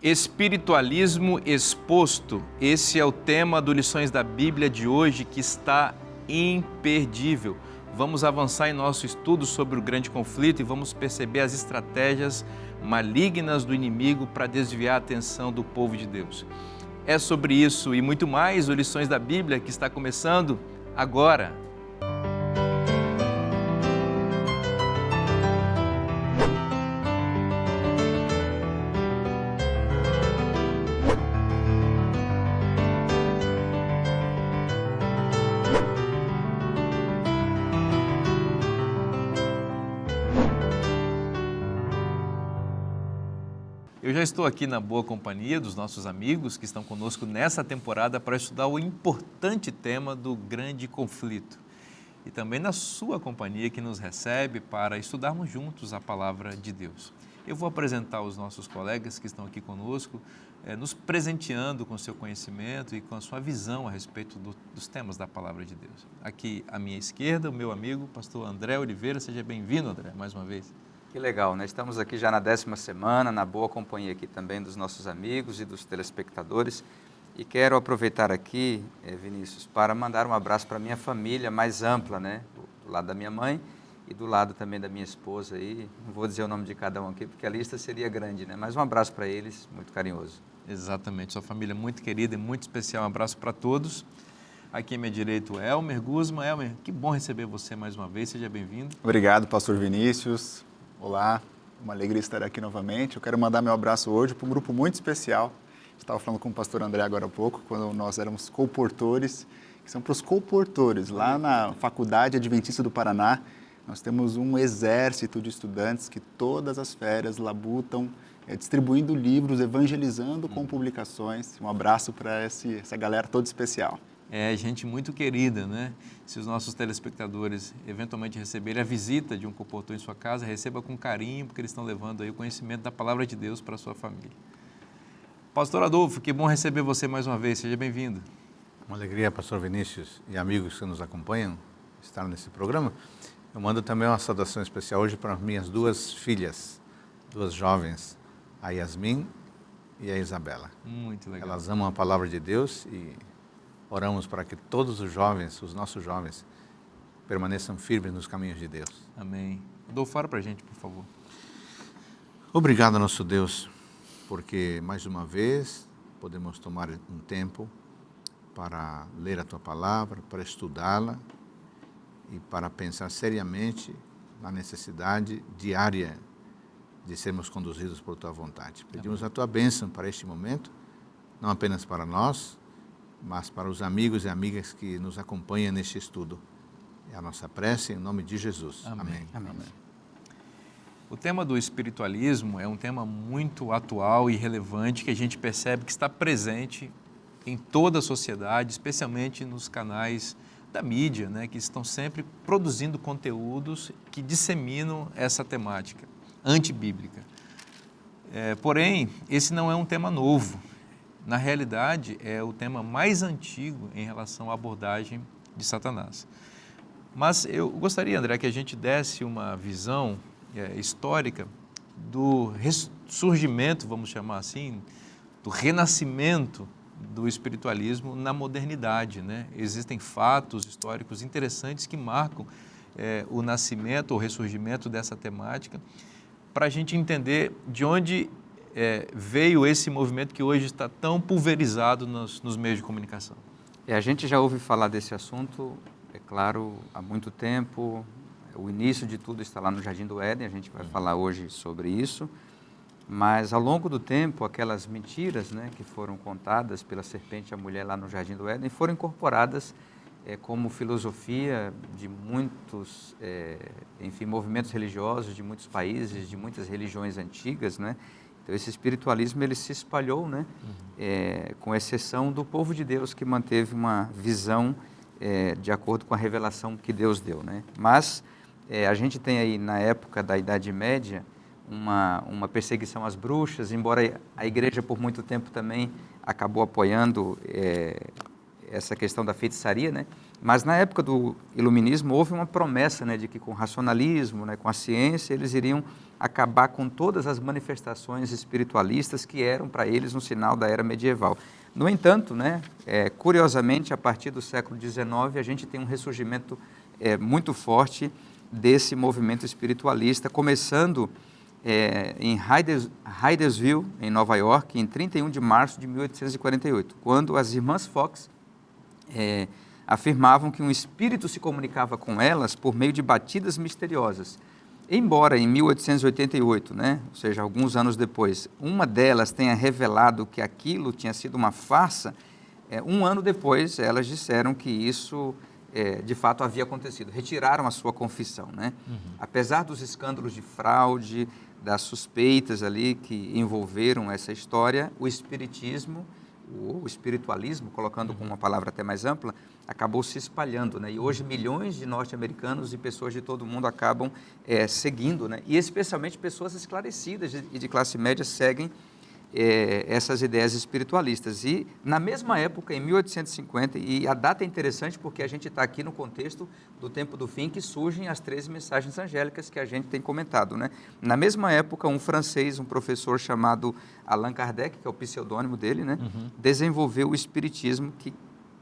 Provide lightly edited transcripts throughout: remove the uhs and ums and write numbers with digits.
Espiritualismo exposto, esse é o tema do Lições da Bíblia de hoje, que está imperdível. Vamos avançar em nosso estudo sobre o grande conflito e vamos perceber as estratégias malignas do inimigo para desviar a atenção do povo de Deus. É sobre isso e muito mais o Lições da Bíblia que está começando agora. Eu já estou aqui na boa companhia dos nossos amigos que estão conosco nessa temporada para estudar o importante tema do grande conflito. E também na sua companhia que nos recebe para estudarmos juntos a palavra de Deus. Eu vou apresentar os nossos colegas que estão aqui conosco, nos presenteando com o seu conhecimento e com a sua visão a respeito dos temas da palavra de Deus. Aqui à minha esquerda, o meu amigo, pastor André Oliveira. Seja bem-vindo, André, mais uma vez. Que legal, né? Estamos aqui já na 10ª semana, na boa companhia aqui também dos nossos amigos e dos telespectadores. E quero aproveitar aqui, Vinícius, para mandar um abraço para a minha família mais ampla, né? Do lado da minha mãe e do lado também da minha esposa aí. Não vou dizer o nome de cada um aqui, porque a lista seria grande, né? Mas um abraço para eles, muito carinhoso. Exatamente, sua família muito querida e muito especial. Um abraço para todos. Aqui à minha direita, o Elmer Guzman. Elmer, que bom receber você mais uma vez, seja bem-vindo. Obrigado, pastor Vinícius. Olá, uma alegria estar aqui novamente. Eu quero mandar meu abraço hoje para um grupo muito especial. Estava falando com o pastor André agora há pouco, quando nós éramos colportores, que são para os colportores. Lá na Faculdade Adventista do Paraná, nós temos um exército de estudantes que todas as férias labutam, distribuindo livros, evangelizando com publicações. Um abraço para essa galera toda especial. É gente muito querida, né? Se os nossos telespectadores eventualmente receberem a visita de um colportor em sua casa, receba com carinho, porque eles estão levando aí o conhecimento da palavra de Deus para a sua família. Pastor Adolfo, que bom receber você mais uma vez, seja bem-vindo. Uma alegria, pastor Vinícius e amigos que nos acompanham, estar nesse programa. Eu mando também uma saudação especial hoje para minhas duas filhas, duas jovens, a Yasmin e a Isabela. Muito legal. Elas amam a palavra de Deus e oramos para que todos os jovens, os nossos jovens, permaneçam firmes nos caminhos de Deus. Amém. Dou fora para a gente, por favor. Obrigado, nosso Deus, porque mais uma vez podemos tomar um tempo para ler a Tua palavra, para estudá-la e para pensar seriamente na necessidade diária de sermos conduzidos por Tua vontade. Pedimos a Tua bênção para este momento, não apenas para nós, mas para os amigos e amigas que nos acompanham neste estudo. É a nossa prece em nome de Jesus. Amém. Amém. Amém. O tema do espiritualismo é um tema muito atual e relevante que a gente percebe que está presente em toda a sociedade, especialmente nos canais da mídia, né, que estão sempre produzindo conteúdos que disseminam essa temática antibíblica. Porém, esse não é um tema novo. Na realidade, é o tema mais antigo em relação à abordagem de Satanás. Mas eu gostaria, André, que a gente desse uma visão histórica do ressurgimento, vamos chamar assim, do renascimento do espiritualismo na modernidade, né? Existem fatos históricos interessantes que marcam o nascimento ou ressurgimento dessa temática, para a gente entender de onde veio esse movimento que hoje está tão pulverizado nos meios de comunicação. A gente já ouve falar desse assunto, é claro, há muito tempo. O início de tudo está lá no Jardim do Éden, a gente vai falar hoje sobre isso. Mas ao longo do tempo, aquelas mentiras, né, que foram contadas pela serpente à mulher lá no Jardim do Éden foram incorporadas como filosofia de muitos, movimentos religiosos de muitos países, de muitas religiões antigas, né? Então, esse espiritualismo ele se espalhou, né? Com exceção do povo de Deus, que manteve uma visão de acordo com a revelação que Deus deu, né? Mas a gente tem aí, na época da Idade Média, uma perseguição às bruxas, embora a igreja por muito tempo também acabou apoiando essa questão da feitiçaria, né? Mas na época do iluminismo houve uma promessa, né, de que com o racionalismo, né, com a ciência, eles iriam acabar com todas as manifestações espiritualistas que eram para eles um sinal da era medieval. No entanto, né, curiosamente, a partir do século XIX, a gente tem um ressurgimento muito forte desse movimento espiritualista, começando em Hydesville, em Nova York, em 31 de março de 1848, quando as irmãs Fox afirmavam que um espírito se comunicava com elas por meio de batidas misteriosas. Embora em 1888, né, ou seja, alguns anos depois, uma delas tenha revelado que aquilo tinha sido uma farsa, um ano depois elas disseram que isso de fato havia acontecido, retiraram a sua confissão, né? Apesar dos escândalos de fraude, das suspeitas ali que envolveram essa história, o espiritismo, o espiritualismo, colocando com uma palavra até mais ampla, acabou se espalhando, né? E hoje milhões de norte-americanos e pessoas de todo o mundo acabam seguindo, né? E especialmente pessoas esclarecidas e de classe média seguem essas ideias espiritualistas. E na mesma época, em 1850, e a data é interessante porque a gente está aqui no contexto do tempo do fim, que surgem as 13 mensagens angélicas que a gente tem comentado, né? Na mesma época, um francês, um professor chamado Allan Kardec, que é o pseudônimo dele, né, desenvolveu o espiritismo, que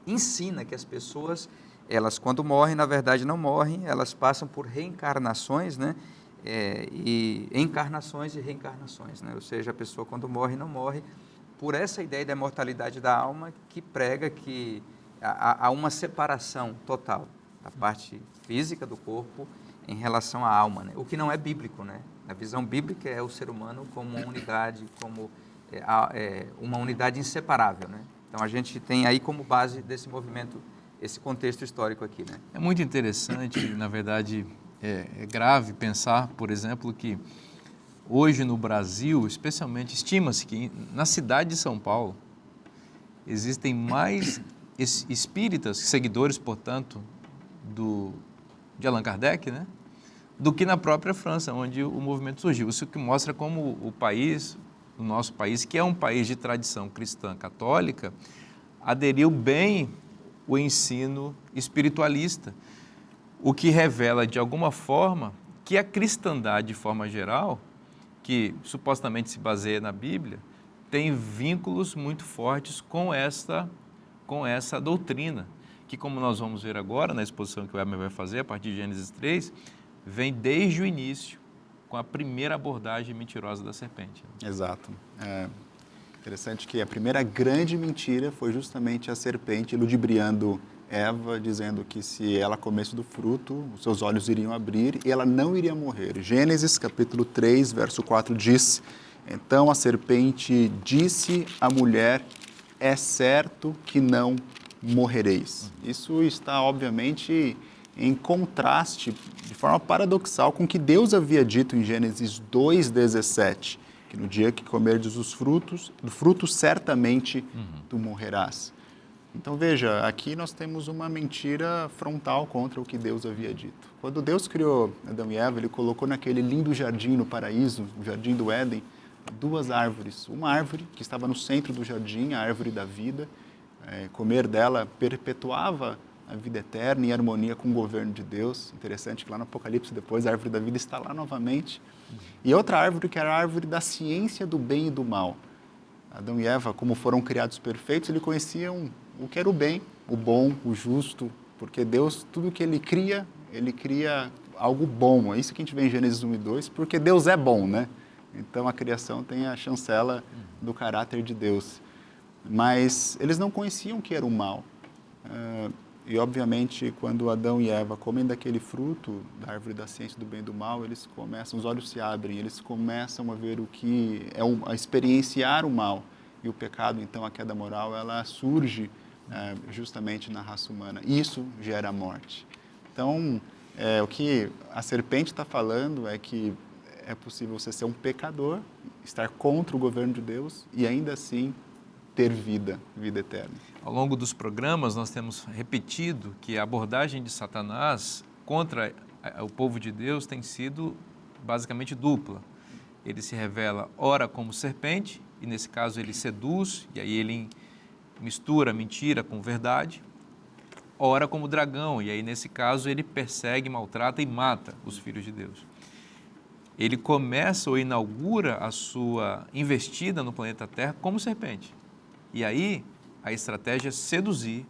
ensina que as pessoas, elas quando morrem, na verdade não morrem, elas passam por reencarnações, né? E encarnações e reencarnações, né? Ou seja, a pessoa quando morre, não morre, por essa ideia da imortalidade da alma, que prega que há uma separação total da parte física do corpo em relação à alma, né? O que não é bíblico, né? A visão bíblica é o ser humano como uma unidade, como uma unidade inseparável, né? Então a gente tem aí como base desse movimento esse contexto histórico aqui, né? É muito interessante, na verdade, é grave pensar, por exemplo, que hoje no Brasil, especialmente, estima-se que na cidade de São Paulo existem mais espíritas, seguidores, portanto, de Allan Kardec, né, do que na própria França, onde o movimento surgiu. Isso que mostra como o nosso país, que é um país de tradição cristã católica, aderiu bem o ensino espiritualista, o que revela, de alguma forma, que a cristandade, de forma geral, que supostamente se baseia na Bíblia, tem vínculos muito fortes com essa doutrina, que, como nós vamos ver agora, na exposição que o Elmer vai fazer, a partir de Gênesis 3, vem desde o início, com a primeira abordagem mentirosa da serpente. Exato. É interessante que a primeira grande mentira foi justamente a serpente ludibriando Eva, dizendo que se ela comesse do fruto, os seus olhos iriam abrir e ela não iria morrer. Gênesis, capítulo 3, verso 4 diz: então a serpente disse à mulher, é certo que não morrereis. Isso está, obviamente, em contraste, de forma paradoxal, com o que Deus havia dito em Gênesis 2,17, que no dia que comerdes do fruto certamente tu morrerás. Então veja, aqui nós temos uma mentira frontal contra o que Deus havia dito. Quando Deus criou Adão e Eva, Ele colocou naquele lindo jardim no paraíso, o jardim do Éden, duas árvores. Uma árvore que estava no centro do jardim, a árvore da vida. Comer dela perpetuava a vida eterna em harmonia com o governo de Deus. Interessante que lá no Apocalipse depois a árvore da vida está lá novamente. E outra árvore que era a árvore da ciência do bem e do mal. Adão e Eva, como foram criados perfeitos, eles conheciam o que era o bem, o bom, o justo, porque Deus, tudo que Ele cria algo bom. É isso que a gente vê em Gênesis 1 e 2, porque Deus é bom, né? Então a criação tem a chancela do caráter de Deus. Mas eles não conheciam o que era o mal. E obviamente, quando Adão e Eva comem daquele fruto, da árvore da ciência do bem e do mal, eles começam, os olhos se abrem, eles começam a ver o que é a experienciar o mal. E o pecado, então, a queda moral, ela surge justamente na raça humana. Isso gera morte. Então, o que a serpente está falando é que é possível você ser um pecador, estar contra o governo de Deus e ainda assim ter vida eterna. Ao longo dos programas, nós temos repetido que a abordagem de Satanás contra o povo de Deus tem sido basicamente dupla. Ele se revela ora como serpente, e nesse caso ele seduz, e aí ele mistura mentira com verdade. ora como dragão, e aí nesse caso ele persegue, maltrata e mata os filhos de Deus. Ele começa ou inaugura a sua investida no planeta Terra como serpente. E aí a estratégia é seduzir,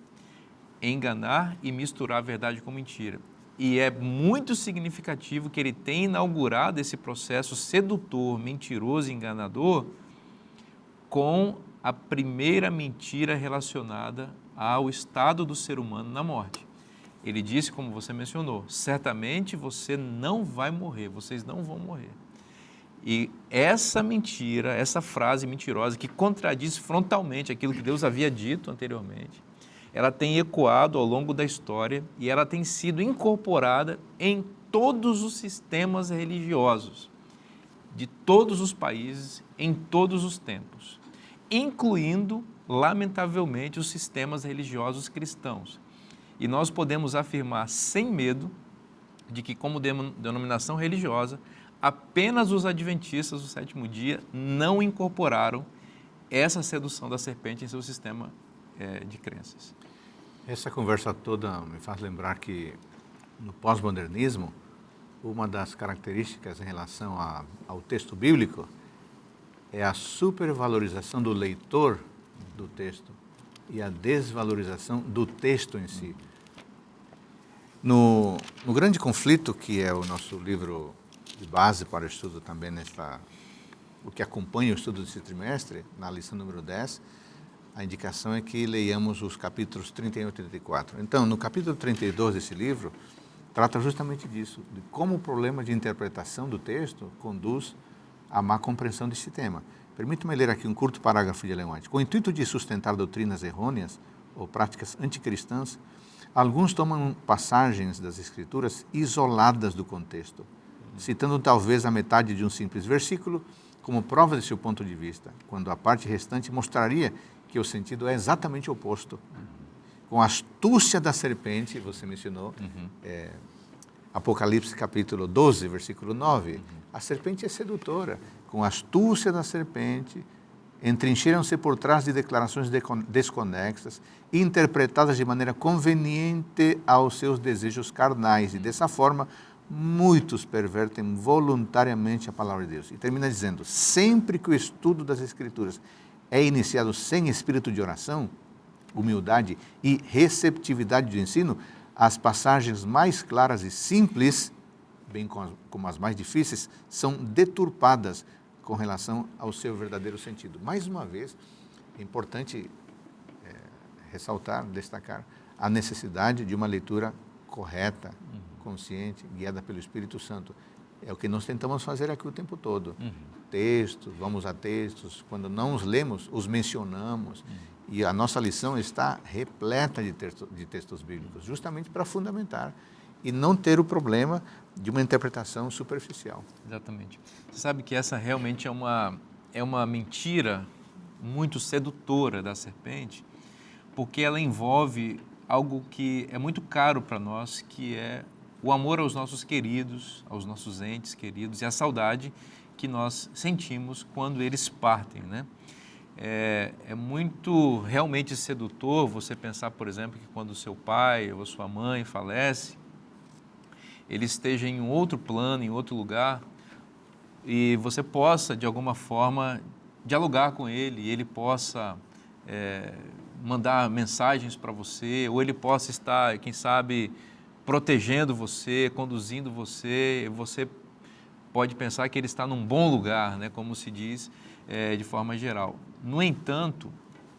enganar e misturar a verdade com mentira. E é muito significativo que ele tenha inaugurado esse processo sedutor, mentiroso e enganador com a primeira mentira relacionada ao estado do ser humano na morte. Ele disse, como você mencionou, certamente você não vai morrer, vocês não vão morrer. E essa mentira, essa frase mentirosa que contradiz frontalmente aquilo que Deus havia dito anteriormente, ela tem ecoado ao longo da história e ela tem sido incorporada em todos os sistemas religiosos de todos os países, em todos os tempos, incluindo, lamentavelmente, os sistemas religiosos cristãos. E nós podemos afirmar sem medo de que, como denominação religiosa, apenas os adventistas do sétimo dia não incorporaram essa sedução da serpente em seu sistema de crenças. Essa conversa toda me faz lembrar que no pós-modernismo, uma das características em relação ao texto bíblico é a supervalorização do leitor do texto e a desvalorização do texto em si. No Grande Conflito, que é o nosso livro de base para o estudo também, o que acompanha o estudo desse trimestre, na lição número 10, a indicação é que leiamos os capítulos 31 e 34. Então, no capítulo 32 desse livro, trata justamente disso, de como o problema de interpretação do texto conduz à má compreensão desse tema. Permita-me ler aqui um curto parágrafo de Ellen White. Com o intuito de sustentar doutrinas errôneas ou práticas anticristãs, alguns tomam passagens das Escrituras isoladas do contexto, citando talvez a metade de um simples versículo como prova de seu ponto de vista, quando a parte restante mostraria que o sentido é exatamente oposto. Com a astúcia da serpente, você mencionou, Apocalipse capítulo 12, versículo 9, a serpente é sedutora. Com a astúcia da serpente, entrincheiram-se por trás de declarações desconexas, interpretadas de maneira conveniente aos seus desejos carnais, e dessa forma, muitos pervertem voluntariamente a palavra de Deus. E termina dizendo, sempre que o estudo das Escrituras é iniciado sem espírito de oração, humildade e receptividade do ensino, as passagens mais claras e simples, bem como as mais difíceis, são deturpadas com relação ao seu verdadeiro sentido. Mais uma vez, é importante ressaltar, destacar a necessidade de uma leitura correta, consciente, guiada pelo Espírito Santo. É o que nós tentamos fazer aqui o tempo todo. Textos, vamos a textos, quando não os lemos, os mencionamos. E a nossa lição está repleta de textos bíblicos, justamente para fundamentar e não ter o problema de uma interpretação superficial. Exatamente. Você sabe que essa realmente é uma mentira muito sedutora da serpente, porque ela envolve algo que é muito caro para nós, que é o amor aos nossos queridos, aos nossos entes queridos e a saudade que nós sentimos quando eles partem, né? É muito realmente sedutor você pensar, por exemplo, que quando o seu pai ou a sua mãe falece, ele esteja em um outro plano, em outro lugar, e você possa, de alguma forma, dialogar com ele, e ele possa mandar mensagens para você, ou ele possa estar, quem sabe, protegendo você, conduzindo você, você pode pensar que ele está num bom lugar, né, como se diz de forma geral. No entanto,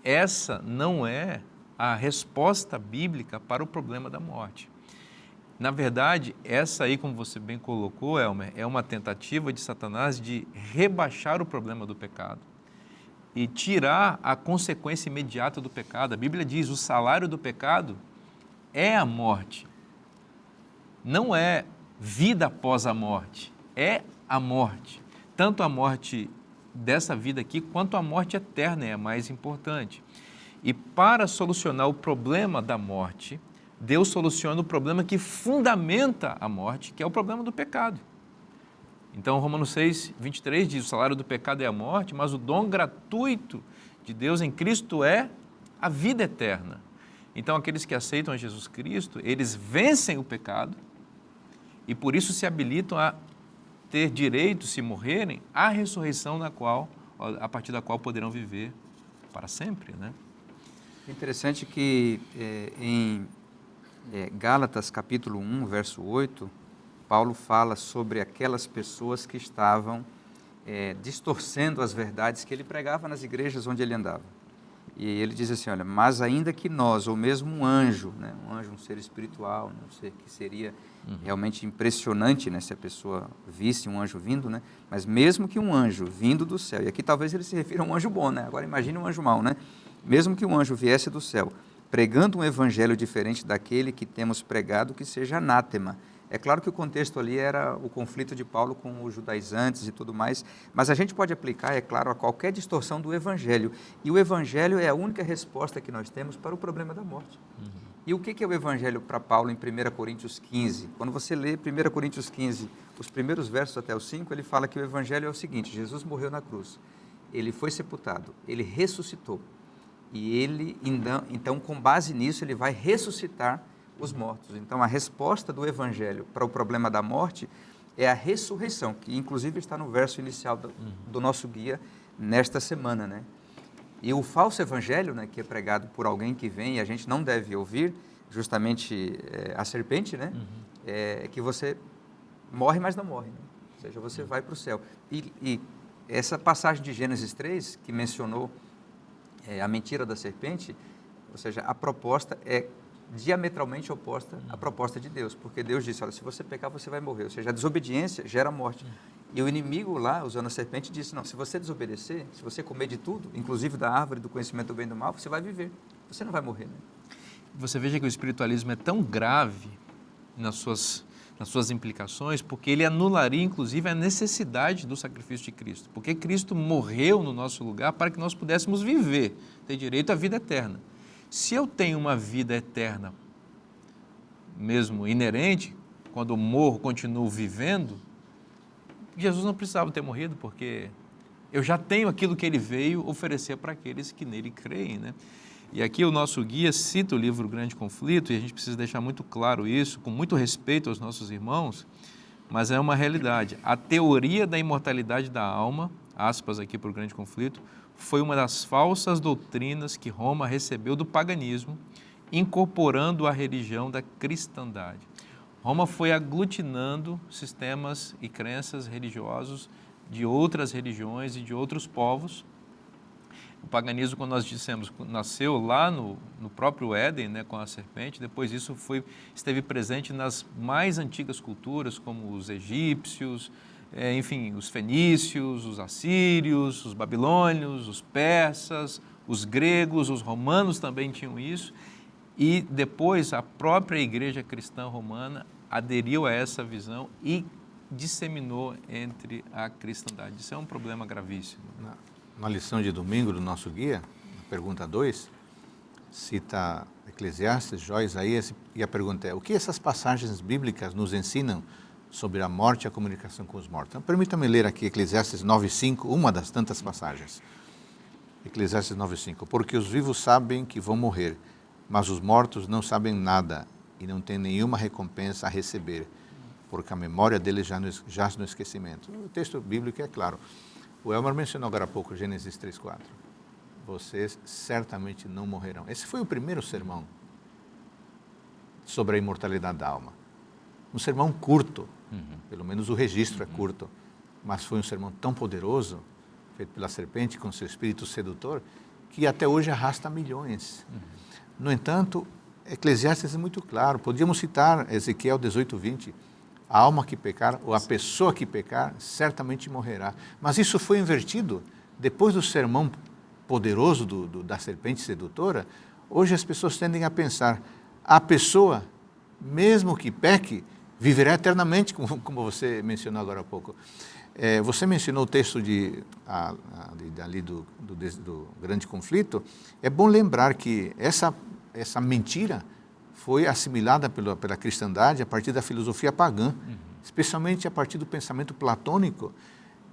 essa não é a resposta bíblica para o problema da morte. Na verdade, essa aí, como você bem colocou, Elmer, é uma tentativa de Satanás de rebaixar o problema do pecado e tirar a consequência imediata do pecado. A Bíblia diz, o salário do pecado é a morte. Não é vida após a morte, é a morte. Tanto a morte dessa vida aqui, quanto a morte eterna é a mais importante. E para solucionar o problema da morte, Deus soluciona o problema que fundamenta a morte, que é o problema do pecado. Então, Romanos 6, 23 diz, o salário do pecado é a morte, mas o dom gratuito de Deus em Cristo é a vida eterna. Então, aqueles que aceitam a Jesus Cristo, eles vencem o pecado e por isso se habilitam a ter direito, se morrerem, à ressurreição a partir da qual poderão viver para sempre, né? É interessante que em Gálatas capítulo 1, verso 8, Paulo fala sobre aquelas pessoas que estavam distorcendo as verdades que ele pregava nas igrejas onde ele andava. E ele diz assim, olha, mas ainda que nós, ou mesmo um anjo, né, um ser espiritual, um ser que seria realmente impressionante, né, se a pessoa visse um anjo vindo, né, mas mesmo que um anjo vindo do céu, e aqui talvez ele se refira a um anjo bom, né, agora imagine um anjo mau, né, mesmo que um anjo viesse do céu, pregando um evangelho diferente daquele que temos pregado, que seja anátema. É claro que o contexto ali era o conflito de Paulo com os judaizantes e tudo mais, mas a gente pode aplicar, é claro, a qualquer distorção do Evangelho. E o Evangelho é a única resposta que nós temos para o problema da morte. E o que é o Evangelho para Paulo em 1 Coríntios 15? Quando você lê 1 Coríntios 15, os primeiros versos até os 5, ele fala que o Evangelho é o seguinte, Jesus morreu na cruz, ele foi sepultado, ele ressuscitou. E ele, então, com base nisso, ele vai ressuscitar os mortos. Então, a resposta do Evangelho para o problema da morte é a ressurreição, que inclusive está no verso inicial do nosso guia nesta semana, né? E o falso Evangelho, né, que é pregado por alguém que vem e a gente não deve ouvir, justamente a serpente, né? É que você morre, mas não morre, né? Ou seja, você vai para o céu. E essa passagem de Gênesis 3, que mencionou a mentira da serpente, ou seja, a proposta é diametralmente oposta à proposta de Deus, porque Deus disse, olha, se você pecar, você vai morrer, ou seja, a desobediência gera morte. E o inimigo lá, usando a serpente, disse, não, se você desobedecer, se você comer de tudo, inclusive da árvore do conhecimento do bem e do mal, você vai viver, você não vai morrer, né? Você veja que o espiritualismo é tão grave nas suas implicações, porque ele anularia, inclusive, a necessidade do sacrifício de Cristo, porque Cristo morreu no nosso lugar para que nós pudéssemos viver, ter direito à vida eterna. Se eu tenho uma vida eterna, mesmo inerente, quando eu morro, continuo vivendo, Jesus não precisava ter morrido, porque eu já tenho aquilo que ele veio oferecer para aqueles que nele creem, né? E aqui o nosso guia cita o livro Grande Conflito, e a gente precisa deixar muito claro isso, com muito respeito aos nossos irmãos, mas é uma realidade. A teoria da imortalidade da alma, aspas aqui para o Grande Conflito, foi uma das falsas doutrinas que Roma recebeu do paganismo, incorporando a religião da cristandade. Roma foi aglutinando sistemas e crenças religiosos de outras religiões e de outros povos. O paganismo, como nós dissemos, nasceu lá no próprio Éden, né, com a serpente, depois isso esteve presente nas mais antigas culturas, como os egípcios, enfim, os fenícios, os assírios, os babilônios, os persas, os gregos, os romanos também tinham isso, e depois a própria igreja cristã romana aderiu a essa visão e disseminou entre a cristandade. Isso é um problema gravíssimo. Na lição de domingo do nosso guia, na pergunta 2, cita Eclesiastes, Jó, Isaías, e a pergunta é, o que essas passagens bíblicas nos ensinam sobre a morte e a comunicação com os mortos? Então, permita-me ler aqui Eclesiastes 9:5, uma das tantas passagens. Eclesiastes 9:5, porque os vivos sabem que vão morrer, mas os mortos não sabem nada e não têm nenhuma recompensa a receber, porque a memória deles jaz no esquecimento. O texto bíblico é claro. O Elmar mencionou agora há pouco Gênesis 3:4. Vocês certamente não morrerão. Esse foi o primeiro sermão sobre a imortalidade da alma. Um sermão curto, pelo menos o registro é curto, mas foi um sermão tão poderoso, feito pela serpente com seu espírito sedutor, que até hoje arrasta milhões. No entanto, Eclesiastes é muito claro. Podíamos citar Ezequiel 18:20. A alma que pecar, ou a pessoa que pecar, certamente morrerá. Mas isso foi invertido. Depois do sermão poderoso da serpente sedutora, hoje as pessoas tendem a pensar, a pessoa, mesmo que peque, viverá eternamente, como você mencionou agora há pouco. Você mencionou o texto ali do Grande Conflito. É bom lembrar que essa mentira foi assimilada pela cristandade a partir da filosofia pagã, especialmente a partir do pensamento platônico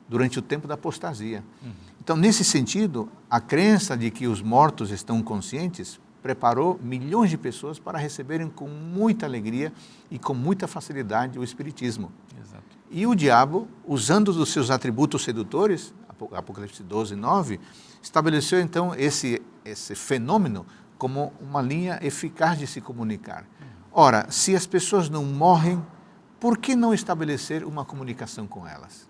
durante o tempo da apostasia. Então, nesse sentido, a crença de que os mortos estão conscientes preparou milhões de pessoas para receberem com muita alegria e com muita facilidade o Espiritismo. Exato. E o diabo, usando os seus atributos sedutores, Apocalipse 12, 9, estabeleceu então esse fenômeno como uma linha eficaz de se comunicar. Ora, se as pessoas não morrem, por que não estabelecer uma comunicação com elas?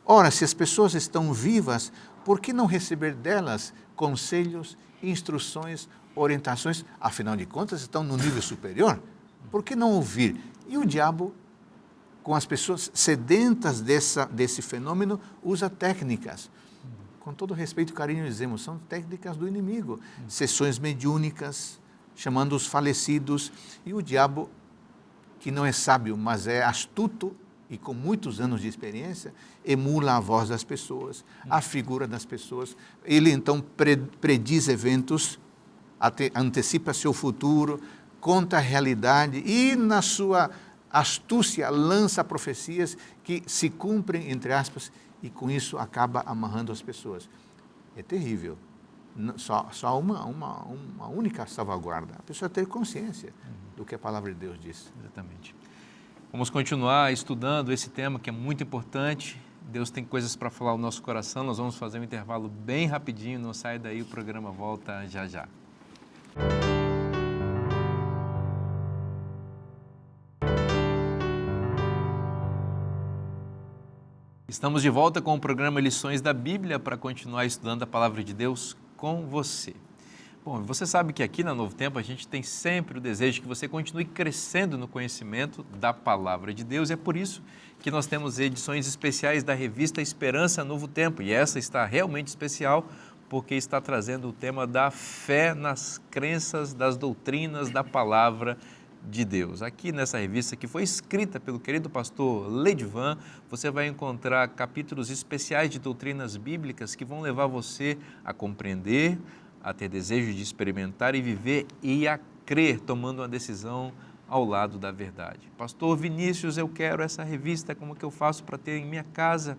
Ora, se as pessoas estão vivas, por que não receber delas conselhos, instruções, orientações? Afinal de contas, estão no nível superior. Por que não ouvir? E o diabo, com as pessoas sedentas desse fenômeno, usa técnicas. Com todo respeito e carinho dizemos, são técnicas do inimigo. Sessões mediúnicas, chamando os falecidos. E o diabo, que não é sábio, mas é astuto e com muitos anos de experiência, emula a voz das pessoas, a figura das pessoas. Ele então prediz eventos, antecipa seu futuro, conta a realidade e, na sua astúcia, lança profecias que se cumprem, entre aspas, e com isso acaba amarrando as pessoas. É terrível. Só uma única salvaguarda. A pessoa ter consciência do que a palavra de Deus diz. Exatamente. Vamos continuar estudando esse tema que é muito importante. Deus tem coisas para falar ao nosso coração. Nós vamos fazer um intervalo bem rapidinho. Não sai daí, o programa volta já já. Estamos de volta com o programa Lições da Bíblia para continuar estudando a Palavra de Deus com você. Bom, você sabe que aqui na Novo Tempo a gente tem sempre o desejo que você continue crescendo no conhecimento da Palavra de Deus. É por isso que nós temos edições especiais da revista Esperança Novo Tempo. E essa está realmente especial porque está trazendo o tema da fé nas crenças, das doutrinas da Palavra de Deus. Aqui nessa revista, que foi escrita pelo querido pastor Ledivan, você vai encontrar capítulos especiais de doutrinas bíblicas que vão levar você a compreender, a ter desejo de experimentar e viver e a crer, tomando uma decisão ao lado da verdade. Pastor Vinícius, eu quero essa revista, como que eu faço para ter em minha casa?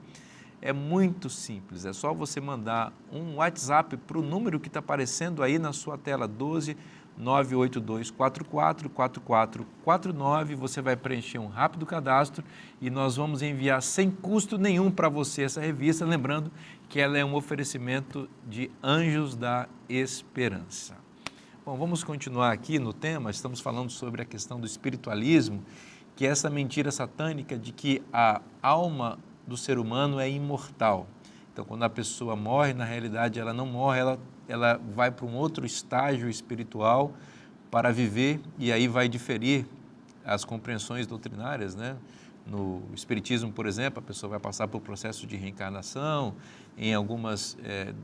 É muito simples, é só você mandar um WhatsApp para o número que está aparecendo aí na sua tela, 12-98244-4449, você vai preencher um rápido cadastro e nós vamos enviar sem custo nenhum para você essa revista, lembrando que ela é um oferecimento de Anjos da Esperança. Bom, vamos continuar aqui no tema, estamos falando sobre a questão do espiritualismo, que é essa mentira satânica de que a alma do ser humano é imortal. Então, quando a pessoa morre, na realidade ela não morre, ela vai para um outro estágio espiritual para viver e aí vai diferir as compreensões doutrinárias, né? No Espiritismo, por exemplo, a pessoa vai passar por processo de reencarnação, em algumas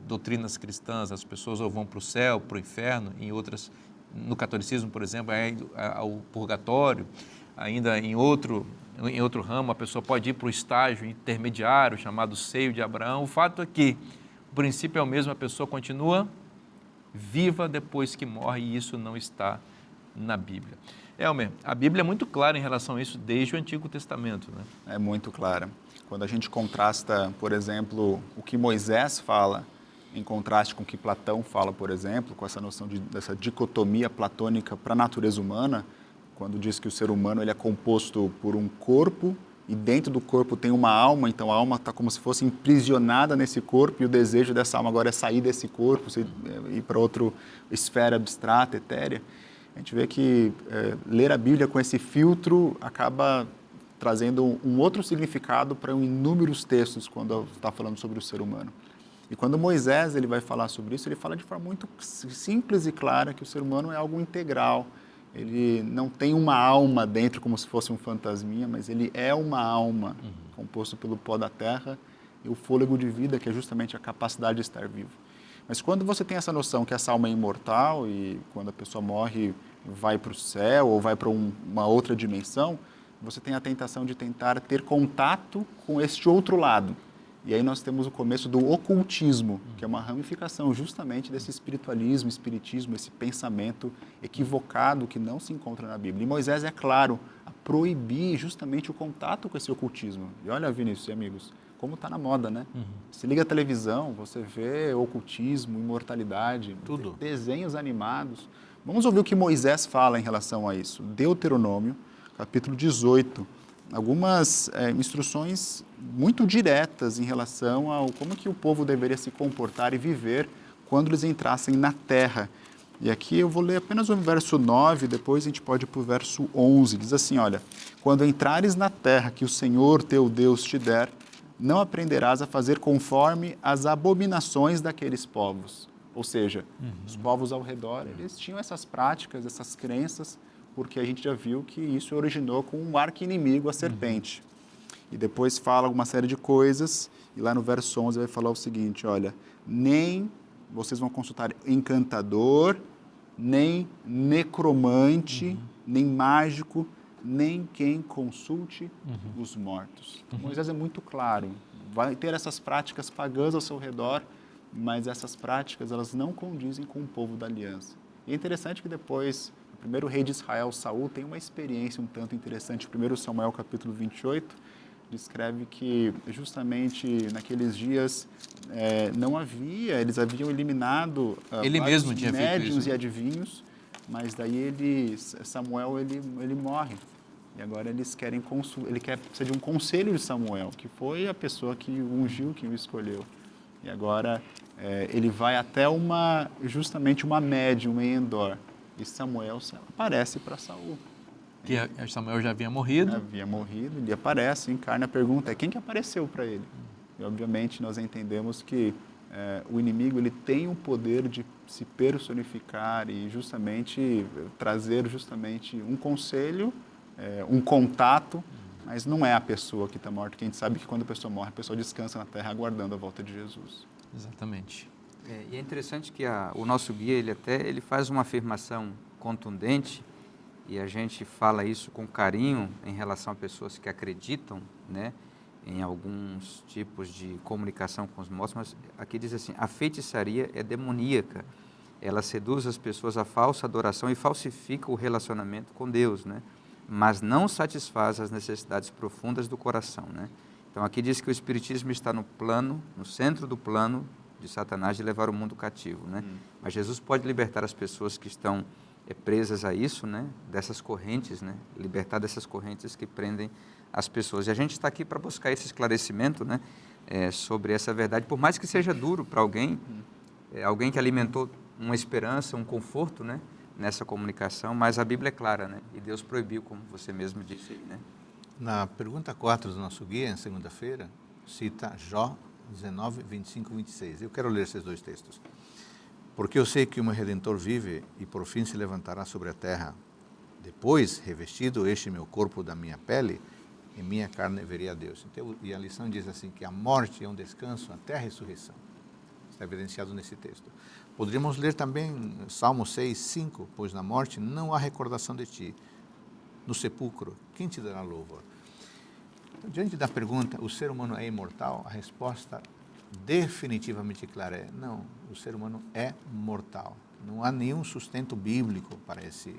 doutrinas cristãs as pessoas ou vão para o céu, para o inferno, em outras, no catolicismo, por exemplo, é ao purgatório, ainda em outro ramo a pessoa pode ir para o estágio intermediário chamado seio de Abraão. O fato é que o princípio é o mesmo, a pessoa continua viva depois que morre e isso não está na Bíblia. Elmer, a Bíblia é muito clara em relação a isso desde o Antigo Testamento, né? É muito clara. Quando a gente contrasta, por exemplo, o que Moisés fala, em contraste com o que Platão fala, por exemplo, com essa noção dessa dicotomia platônica para a natureza humana, quando diz que o ser humano ele é composto por um corpo e dentro do corpo tem uma alma, então a alma está como se fosse aprisionada nesse corpo e o desejo dessa alma agora é sair desse corpo, ir para outra esfera abstrata, etérea. A gente vê que ler a Bíblia com esse filtro acaba trazendo um outro significado para inúmeros textos quando está falando sobre o ser humano. E quando Moisés ele vai falar sobre isso, ele fala de forma muito simples e clara que o ser humano é algo integral. Ele não tem uma alma dentro como se fosse um fantasminha, mas ele é uma alma composto pelo pó da terra e o fôlego de vida, que é justamente a capacidade de estar vivo. Mas quando você tem essa noção que essa alma é imortal e quando a pessoa morre vai para o céu ou vai para uma outra dimensão, você tem a tentação de tentar ter contato com este outro lado. E aí nós temos o começo do ocultismo, que é uma ramificação justamente desse espiritualismo, espiritismo, esse pensamento equivocado que não se encontra na Bíblia. E Moisés é claro a proibir justamente o contato com esse ocultismo. E olha, Vinícius e amigos, como está na moda, né? Você liga a televisão, você vê ocultismo, imortalidade, Tudo. desenhos animados. Vamos ouvir o que Moisés fala em relação a isso. Deuteronômio, capítulo 18. Algumas instruções muito diretas em relação ao como que o povo deveria se comportar e viver quando eles entrassem na terra. E aqui eu vou ler apenas o verso 9, depois a gente pode ir para o verso 11. Diz assim, olha, quando entrares na terra que o Senhor teu Deus te der, não aprenderás a fazer conforme as abominações daqueles povos. Ou seja, os povos ao redor, eles tinham essas práticas, essas crenças, porque a gente já viu que isso originou com um arqui-inimigo, a serpente. E depois fala alguma série de coisas, e lá no verso 11 vai falar o seguinte, olha, nem vocês vão consultar encantador, nem necromante, nem mágico, nem quem consulte os mortos. Moisés é muito claro, vai ter essas práticas pagãs ao seu redor, mas essas práticas elas não condizem com o povo da aliança. E é interessante que depois, o primeiro rei de Israel, Saul, tem uma experiência um tanto interessante. 1 Samuel capítulo 28 descreve que justamente naqueles dias não havia, eles haviam eliminado Ele mesmo tinha feito médiuns isso, e né? adivinhos, mas daí Samuel ele morre. E agora eles querem precisa de um conselho de Samuel, que foi a pessoa que o ungiu, que o escolheu. E agora ele vai até justamente uma médium em Endor. E Samuel aparece para Saul. Que Samuel já havia morrido. Havia morrido, ele aparece, encarna, a pergunta é quem que apareceu para ele? E obviamente nós entendemos que o inimigo ele tem o poder de se personificar e justamente trazer justamente um conselho, um contato, mas não é a pessoa que está morta, que a gente sabe que quando a pessoa morre, a pessoa descansa na terra aguardando a volta de Jesus. Exatamente. E é interessante que o nosso guia, ele faz uma afirmação contundente, e a gente fala isso com carinho em relação a pessoas que acreditam, né, em alguns tipos de comunicação com os mortos, mas aqui diz assim, a feitiçaria é demoníaca, ela seduz as pessoas à falsa adoração e falsifica o relacionamento com Deus, né, mas não satisfaz as necessidades profundas do coração, né. Então aqui diz que o espiritismo está no centro do plano de Satanás de levar o mundo cativo, né, mas Jesus pode libertar as pessoas que estão presas a isso, né, dessas correntes, né, libertar dessas correntes que prendem as pessoas. E a gente está aqui para buscar esse esclarecimento, né, sobre essa verdade, por mais que seja duro para alguém, alguém que alimentou uma esperança, um conforto, né, nessa comunicação, mas a Bíblia é clara, né, e Deus proibiu, como você mesmo disse aí, né. Na pergunta 4 do nosso guia, em segunda-feira, cita Jó 19, 25 e 26. Eu quero ler esses dois textos. Porque eu sei que o meu Redentor vive e por fim se levantará sobre a terra. Depois, revestido este meu corpo da minha pele, em minha carne verei a Deus. Então, e a lição diz assim, que a morte é um descanso até a ressurreição. Está evidenciado nesse texto. Poderíamos ler também Salmo 6, 5, pois na morte não há recordação de ti. No sepulcro, quem te dará louvor? Então, diante da pergunta, o ser humano é imortal? A resposta definitivamente clara é não, o ser humano é mortal. Não há nenhum sustento bíblico para esse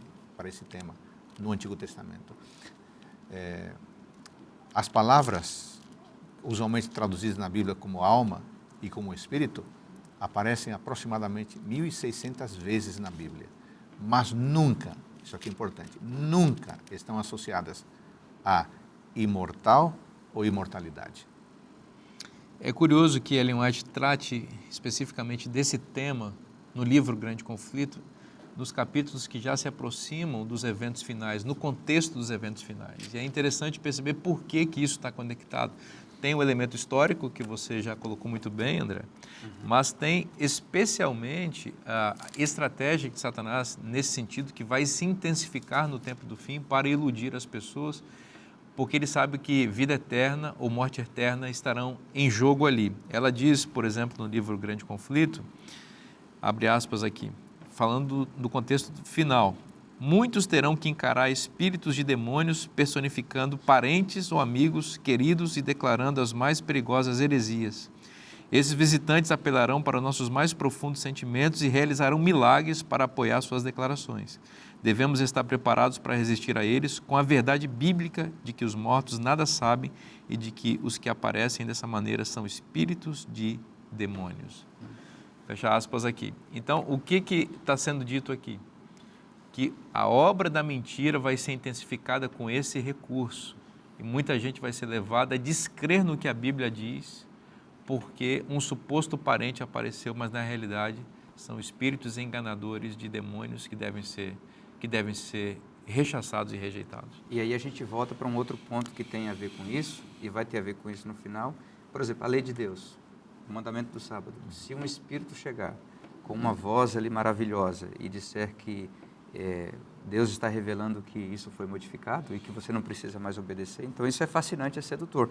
tema no Antigo Testamento. As palavras, usualmente traduzidas na Bíblia como alma e como espírito, aparecem aproximadamente 1.600 vezes na Bíblia, mas nunca, isso aqui é importante, nunca estão associadas a imortal ou imortalidade. É curioso que Ellen White trate especificamente desse tema no livro Grande Conflito, nos capítulos que já se aproximam dos eventos finais, no contexto dos eventos finais. E é interessante perceber por que isso está conectado. Tem o elemento histórico, que você já colocou muito bem, André, mas tem especialmente a estratégia de Satanás nesse sentido, que vai se intensificar no tempo do fim para iludir as pessoas, porque ele sabe que vida eterna ou morte eterna estarão em jogo ali. Ela diz, por exemplo, no livro Grande Conflito, abre aspas aqui, falando do contexto final, muitos terão que encarar espíritos de demônios personificando parentes ou amigos queridos e declarando as mais perigosas heresias. Esses visitantes apelarão para nossos mais profundos sentimentos e realizarão milagres para apoiar suas declarações. Devemos estar preparados para resistir a eles com a verdade bíblica de que os mortos nada sabem e de que os que aparecem dessa maneira são espíritos de demônios. Fecha aspas aqui. Então, o que está sendo dito aqui? Que a obra da mentira vai ser intensificada com esse recurso. E muita gente vai ser levada a descrer no que a Bíblia diz, porque um suposto parente apareceu, mas na realidade são espíritos enganadores de demônios que devem ser rechaçados e rejeitados. E aí a gente volta para um outro ponto que tem a ver com isso, e vai ter a ver com isso no final. Por exemplo, a lei de Deus, o mandamento do sábado. Se um espírito chegar com uma voz ali maravilhosa e disser que Deus está revelando que isso foi modificado e que você não precisa mais obedecer, então isso é fascinante, é sedutor.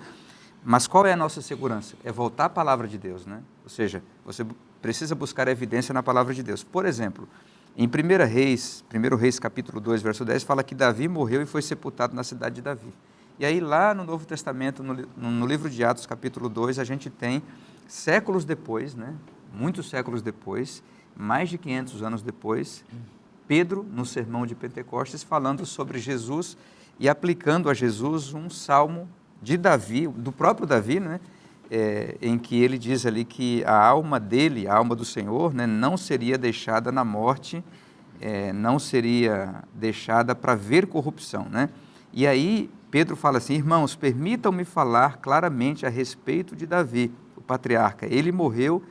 Mas qual é a nossa segurança? É voltar à palavra de Deus, né? Ou seja, você precisa buscar evidência na palavra de Deus. Por exemplo, em 1 Reis capítulo 2, verso 10, fala que Davi morreu e foi sepultado na cidade de Davi. E aí lá no Novo Testamento, no livro de Atos capítulo 2, a gente tem séculos depois, né? Muitos séculos depois, mais de 500 anos depois, Pedro, no sermão de Pentecostes, falando sobre Jesus e aplicando a Jesus um salmo de Davi, do próprio Davi, né? Em que ele diz ali que a alma dele, a alma do Senhor, né, não seria deixada na morte, não seria deixada para ver corrupção, né? E aí Pedro fala assim: irmãos, permitam-me falar claramente a respeito de Davi, o patriarca. Ele morreu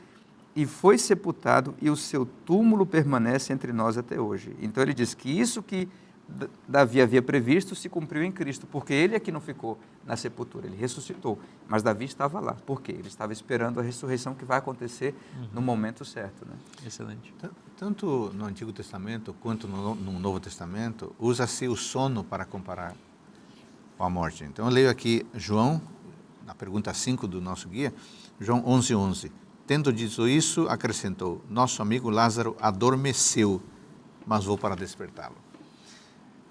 e foi sepultado, e o seu túmulo permanece entre nós até hoje. Então ele diz que isso que Davi havia previsto se cumpriu em Cristo, porque ele é que não ficou na sepultura, ele ressuscitou, mas Davi estava lá. Por quê? Ele estava esperando a ressurreição que vai acontecer no momento certo, né? Excelente. Tanto no Antigo Testamento quanto no Novo Testamento, usa-se o sono para comparar com a morte. Então eu leio aqui João, na pergunta 5 do nosso guia, João 11:11. Tendo dito isso, acrescentou: nosso amigo Lázaro adormeceu, mas vou para despertá-lo.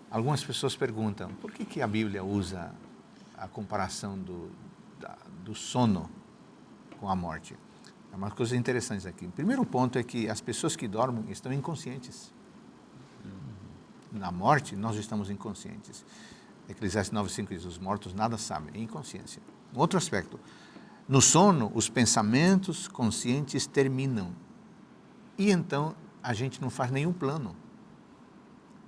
Algumas pessoas perguntam, por que a Bíblia usa a comparação do sono com a morte? É uma coisa interessante aqui. O primeiro ponto é que as pessoas que dormem estão inconscientes. Na morte, nós estamos inconscientes. Eclesiastes 9:5 diz, os mortos nada sabem, é inconsciência. Um outro aspecto, no sono, os pensamentos conscientes terminam. E então, a gente não faz nenhum plano.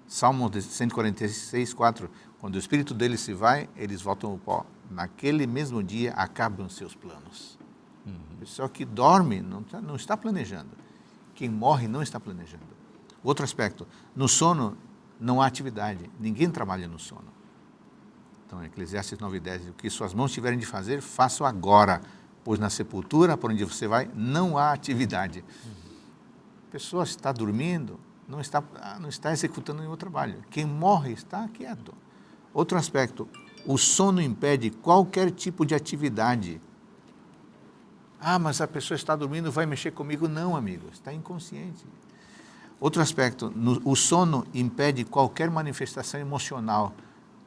Salmo 146:4, quando o espírito deles se vai, eles voltam ao pó. Naquele mesmo dia, acabam seus planos. O pessoal que dorme não está planejando. Quem morre não está planejando. Outro aspecto, no sono não há atividade. Ninguém trabalha no sono. Então, Eclesiastes 9:10, o que suas mãos tiverem de fazer, façam agora, pois na sepultura, por onde você vai, não há atividade. A pessoa está dormindo, não está executando nenhum trabalho. Quem morre está quieto. Outro aspecto, o sono impede qualquer tipo de atividade. Ah, mas a pessoa está dormindo, vai mexer comigo? Não, amigo, está inconsciente. Outro aspecto, o sono impede qualquer manifestação emocional.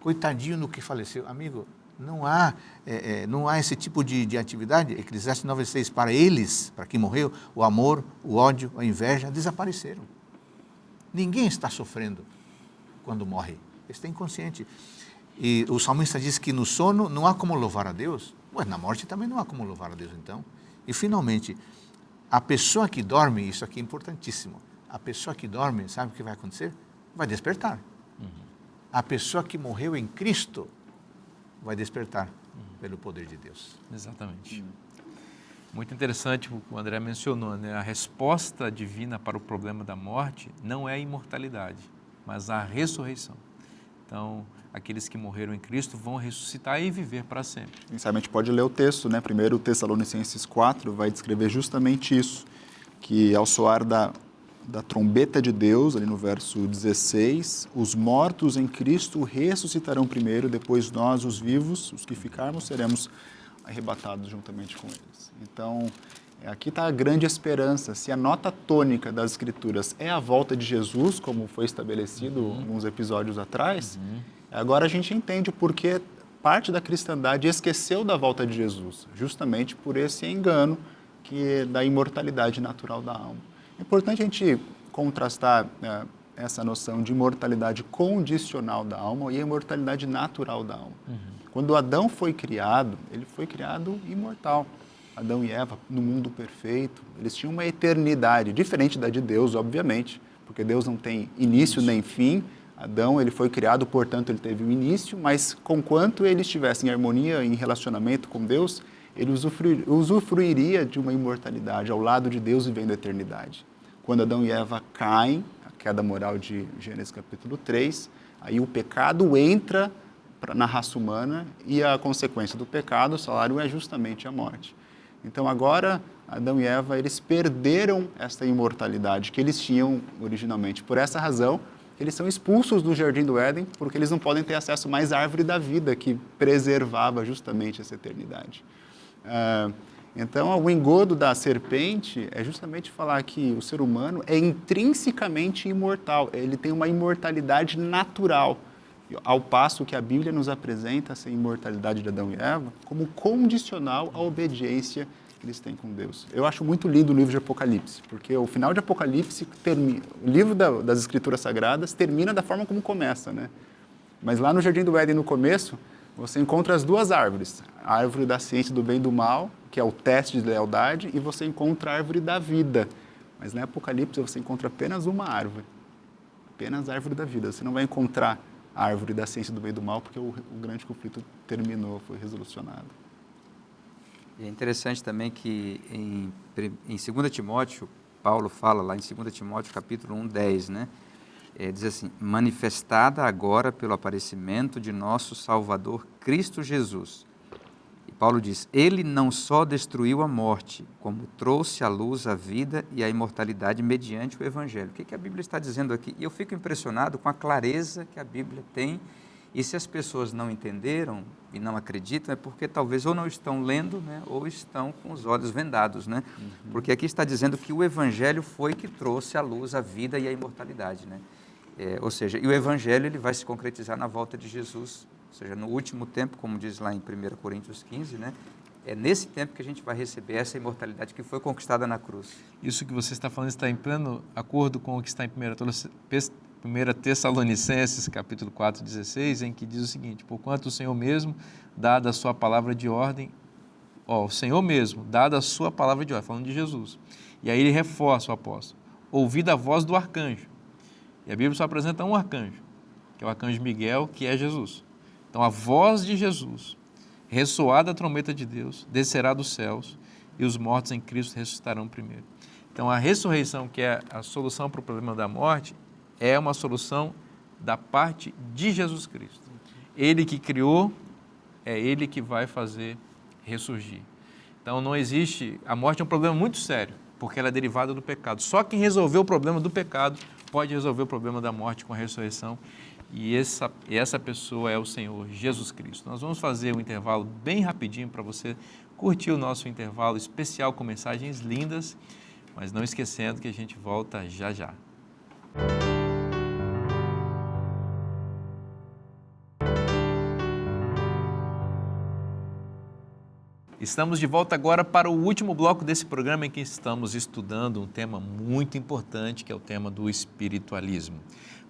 Coitadinho no que faleceu. Amigo, não há esse tipo de atividade. Eclesiastes 9:6, para eles, para quem morreu, o amor, o ódio, a inveja desapareceram. Ninguém está sofrendo quando morre. Está inconsciente. E o salmista diz que no sono não há como louvar a Deus. Mas na morte também não há como louvar a Deus, então. E, finalmente, a pessoa que dorme, isso aqui é importantíssimo, a pessoa que dorme, sabe o que vai acontecer? Vai despertar. A pessoa que morreu em Cristo vai despertar pelo poder de Deus. Exatamente. Muito interessante o que o André mencionou, né? A resposta divina para o problema da morte não é a imortalidade, mas a ressurreição. Então, aqueles que morreram em Cristo vão ressuscitar e viver para sempre. Quem sabe a gente pode ler o texto, né? 1 Tessalonicenses 4 vai descrever justamente isso, que ao soar da trombeta de Deus, ali no verso 16, os mortos em Cristo ressuscitarão primeiro, depois nós, os vivos, os que ficarmos, seremos arrebatados juntamente com eles. Então, aqui está a grande esperança. Se a nota tônica das Escrituras é a volta de Jesus, como foi estabelecido alguns episódios atrás, agora a gente entende o porquê parte da cristandade esqueceu da volta de Jesus, justamente por esse engano que é da imortalidade natural da alma. É importante a gente contrastar essa noção de imortalidade condicional da alma e a imortalidade natural da alma. Quando Adão foi criado, ele foi criado imortal. Adão e Eva, no mundo perfeito, eles tinham uma eternidade, diferente da de Deus, obviamente, porque Deus não tem início nem fim. Adão, ele foi criado, portanto, ele teve um início, mas conquanto ele estivesse em harmonia, em relacionamento com Deus, ele usufruiria de uma imortalidade ao lado de Deus vivendo a eternidade. Quando Adão e Eva caem, a queda moral de Gênesis capítulo 3, aí o pecado entra na raça humana e a consequência do pecado, o salário é justamente a morte. Então agora, Adão e Eva, eles perderam essa imortalidade que eles tinham originalmente. Por essa razão, eles são expulsos do Jardim do Éden, porque eles não podem ter acesso mais à árvore da vida, que preservava justamente essa eternidade. Então, o engodo da serpente é justamente falar que o ser humano é intrinsecamente imortal, ele tem uma imortalidade natural, ao passo que a Bíblia nos apresenta essa imortalidade de Adão e Eva como condicional à obediência que eles têm com Deus. Eu acho muito lindo o livro de Apocalipse, porque o final de Apocalipse, o livro das Escrituras Sagradas, termina da forma como começa, né? Mas lá no Jardim do Éden, no começo, você encontra as duas árvores. A árvore da ciência do bem e do mal, que é o teste de lealdade, e você encontra a árvore da vida. Mas no Apocalipse você encontra apenas uma árvore. Apenas a árvore da vida. Você não vai encontrar a árvore da ciência do bem e do mal, porque o grande conflito terminou, foi resolucionado. E é interessante também que em 2 Timóteo, Paulo fala lá em 2 Timóteo capítulo 1, 10, né? Diz assim, manifestada agora pelo aparecimento de nosso Salvador Cristo Jesus. E Paulo diz, ele não só destruiu a morte, como trouxe à luz a vida e a imortalidade mediante o Evangelho. O que a Bíblia está dizendo aqui? E eu fico impressionado com a clareza que a Bíblia tem. E se as pessoas não entenderam e não acreditam, é porque talvez ou não estão lendo, né, ou estão com os olhos vendados, né? Porque aqui está dizendo que o Evangelho foi que trouxe à luz a vida e a imortalidade, né? Ou seja, e o Evangelho ele vai se concretizar na volta de Jesus, ou seja, no último tempo, como diz lá em 1 Coríntios 15, né? É nesse tempo que a gente vai receber essa imortalidade que foi conquistada na cruz. Isso que você está falando está em pleno acordo com o que está em 1 Tessalonicenses, capítulo 4, 16, em que diz o seguinte, porquanto o Senhor mesmo, dada a sua palavra de ordem, o Senhor mesmo, dada a sua palavra de ordem, falando de Jesus, e aí ele reforça o apóstolo, ouvida a voz do arcanjo, e a Bíblia só apresenta um arcanjo, que é o arcanjo Miguel, que é Jesus. Então a voz de Jesus, ressoada a trombeta de Deus, descerá dos céus, e os mortos em Cristo ressuscitarão primeiro. Então a ressurreição, que é a solução para o problema da morte, é uma solução da parte de Jesus Cristo. Ele que criou, é Ele que vai fazer ressurgir. Então não existe, a morte é um problema muito sério, porque ela é derivada do pecado. Só quem resolveu o problema do pecado pode resolver o problema da morte com a ressurreição, e essa pessoa é o Senhor Jesus Cristo. Nós vamos fazer um intervalo bem rapidinho para você curtir o nosso intervalo especial com mensagens lindas, mas não esquecendo que a gente volta já já. Estamos de volta agora para o último bloco desse programa em que estamos estudando um tema muito importante, que é o tema do espiritualismo.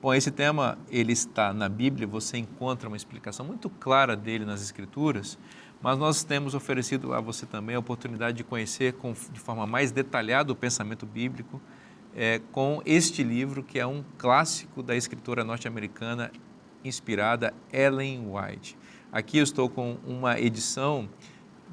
Bom, esse tema ele está na Bíblia, você encontra uma explicação muito clara dele nas Escrituras, mas nós temos oferecido a você também a oportunidade de conhecer de forma mais detalhada o pensamento bíblico com este livro, que é um clássico da escritora norte-americana inspirada Ellen White. Aqui eu estou com uma edição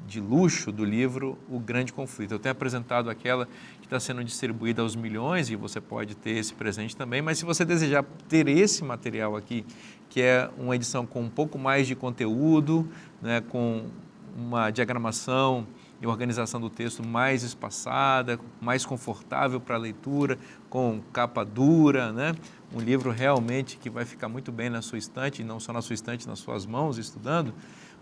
de luxo do livro O Grande Conflito. Eu tenho apresentado aquela que está sendo distribuída aos milhões e você pode ter esse presente também, mas se você desejar ter esse material aqui, que é uma edição com um pouco mais de conteúdo, né, com uma diagramação e organização do texto mais espaçada, mais confortável para a leitura, com capa dura, né? Um livro realmente que vai ficar muito bem na sua estante, e não só na sua estante, nas suas mãos, estudando,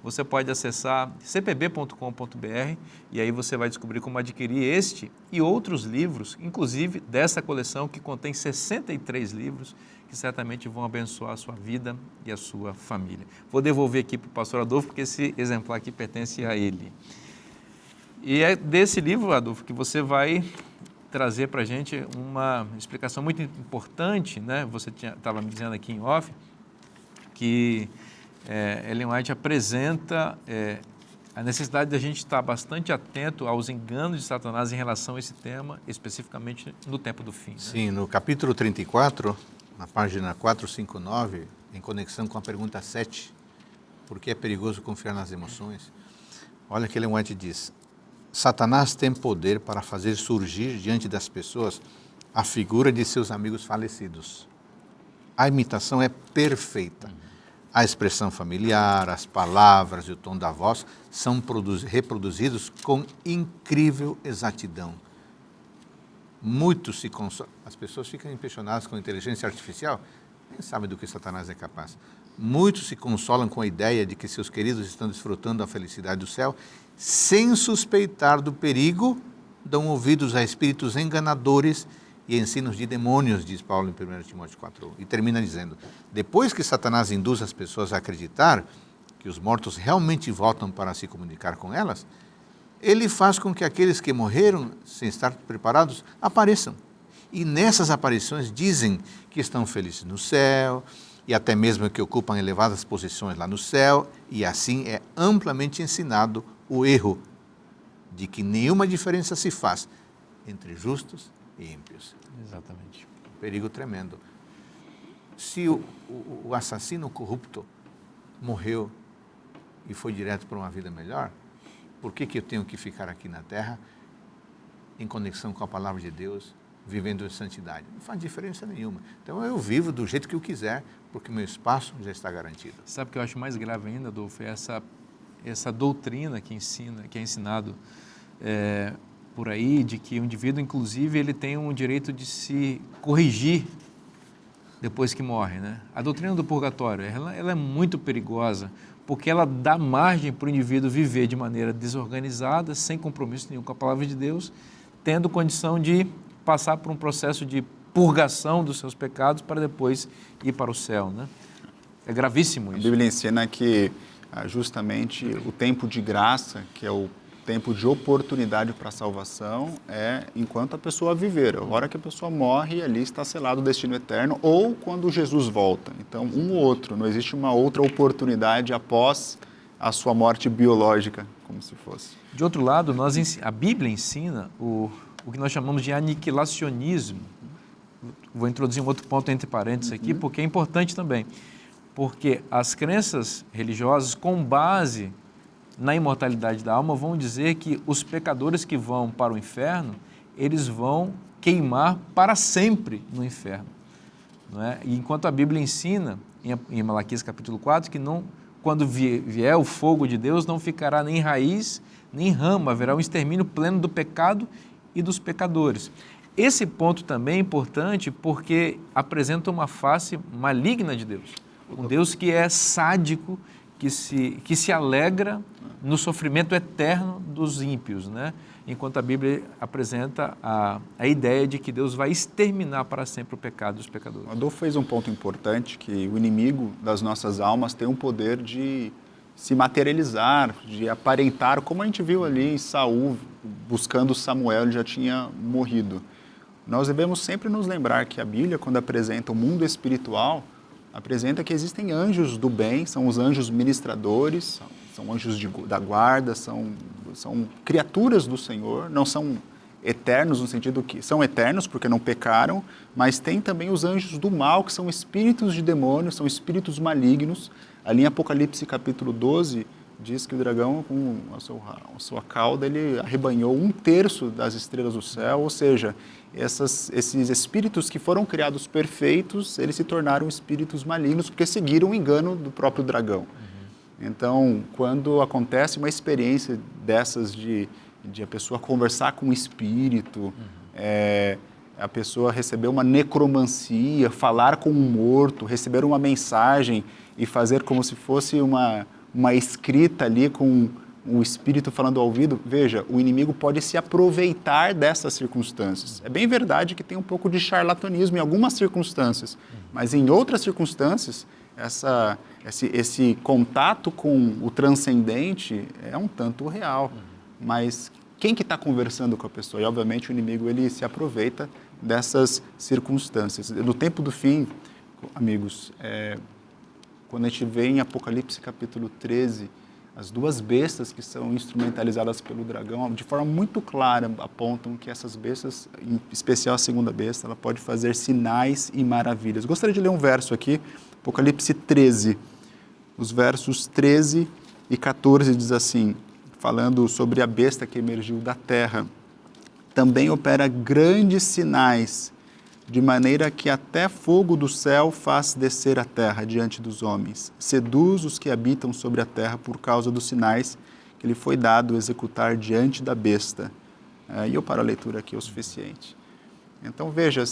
você pode acessar cpb.com.br e aí você vai descobrir como adquirir este e outros livros, inclusive dessa coleção que contém 63 livros que certamente vão abençoar a sua vida e a sua família. Vou devolver aqui para o pastor Adolfo, porque esse exemplar aqui pertence a ele. E é desse livro, Adolfo, que você vai trazer para a gente uma explicação muito importante, né? Você estava me dizendo aqui em off que Ellen White apresenta a necessidade de a gente estar bastante atento aos enganos de Satanás em relação a esse tema, especificamente no tempo do fim. Né? Sim, no capítulo 34, na página 459, em conexão com a pergunta 7, por que é perigoso confiar nas emoções? Olha que Ellen White diz: Satanás tem poder para fazer surgir diante das pessoas a figura de seus amigos falecidos. A imitação é perfeita. A expressão familiar, as palavras e o tom da voz são reproduzidos com incrível exatidão. As pessoas ficam impressionadas com a inteligência artificial, nem sabem do que Satanás é capaz. Muitos se consolam com a ideia de que seus queridos estão desfrutando da felicidade do céu, sem suspeitar do perigo, dão ouvidos a espíritos enganadores e ensinos de demônios, diz Paulo em 1 Timóteo 4. E termina dizendo: depois que Satanás induz as pessoas a acreditar que os mortos realmente voltam para se comunicar com elas, ele faz com que aqueles que morreram sem estar preparados apareçam. E nessas aparições dizem que estão felizes no céu, e até mesmo que ocupam elevadas posições lá no céu, e assim é amplamente ensinado o erro de que nenhuma diferença se faz entre justos e ímpios. Exatamente. Um perigo tremendo. Se o assassino corrupto morreu e foi direto para uma vida melhor, por que eu tenho que ficar aqui na terra em conexão com a palavra de Deus, vivendo em santidade? Não faz diferença nenhuma. Então eu vivo do jeito que eu quiser, porque meu espaço já está garantido. Sabe o que eu acho mais grave ainda, Adolfo? É essa doutrina que é ensinado por aí, de que o indivíduo, inclusive, ele tem um direito de se corrigir depois que morre, né? A doutrina do purgatório, ela é muito perigosa, porque ela dá margem para o indivíduo viver de maneira desorganizada, sem compromisso nenhum com a palavra de Deus, tendo condição de passar por um processo de purgação dos seus pecados para depois ir para o céu, né? É gravíssimo isso. A Bíblia ensina que justamente o tempo de graça, que é o tempo de oportunidade para a salvação, é enquanto a pessoa viver. A hora que a pessoa morre, ali está selado o destino eterno, ou quando Jesus volta. Então, um ou outro, não existe uma outra oportunidade após a sua morte biológica, como se fosse. De outro lado, a Bíblia ensina o que nós chamamos de aniquilacionismo. Vou introduzir um outro ponto entre parênteses aqui, porque é importante também. Porque as crenças religiosas, com base na imortalidade da alma, vão dizer que os pecadores que vão para o inferno, eles vão queimar para sempre no inferno. Não é? E enquanto a Bíblia ensina, em Malaquias capítulo 4, que quando vier o fogo de Deus, não ficará nem raiz, nem rama, haverá um extermínio pleno do pecado e dos pecadores. Esse ponto também é importante porque apresenta uma face maligna de Deus. Um Deus que é sádico, que se alegra no sofrimento eterno dos ímpios, né? Enquanto a Bíblia apresenta a ideia de que Deus vai exterminar para sempre o pecado dos pecadores. Adolfo fez um ponto importante, que o inimigo das nossas almas tem o poder de se materializar, de aparentar, como a gente viu ali em Saul, buscando Samuel, ele já tinha morrido. Nós devemos sempre nos lembrar que a Bíblia, quando apresenta o mundo espiritual, apresenta que existem anjos do bem, são os anjos ministradores, são anjos da guarda, são criaturas do Senhor, não são eternos no sentido que são eternos porque não pecaram, mas tem também os anjos do mal, que são espíritos de demônios, são espíritos malignos. Ali em Apocalipse capítulo 12, diz que o dragão, com a sua cauda, ele arrebanhou 1/3 das estrelas do céu, ou seja, esses espíritos que foram criados perfeitos, eles se tornaram espíritos malignos porque seguiram o engano do próprio dragão. Então, quando acontece uma experiência dessas de a pessoa conversar com um espírito, a pessoa receber uma necromancia, falar com um morto, receber uma mensagem e fazer como se fosse uma escrita ali com o espírito falando ao ouvido, veja, o inimigo pode se aproveitar dessas circunstâncias. É bem verdade que tem um pouco pouco em algumas circunstâncias, mas em outras circunstâncias, esse contato com o transcendente é um tanto real. Mas quem que está conversando com a pessoa. E, obviamente, o inimigo ele se aproveita dessas circunstâncias. No tempo do fim, amigos, quando a gente vê em Apocalipse capítulo 13, as duas bestas que são instrumentalizadas pelo dragão, de forma muito clara, apontam que essas bestas, em especial a segunda besta, ela pode fazer sinais e maravilhas. Gostaria de ler um verso aqui, Apocalipse 13, os versos 13 e 14 diz assim, falando sobre a besta que emergiu da terra, também opera grandes sinais, de maneira que até fogo do céu faz descer a terra diante dos homens. Seduz os que habitam sobre a terra por causa dos sinais que lhe foi dado executar diante da besta. E eu paro a leitura aqui o suficiente. Então veja,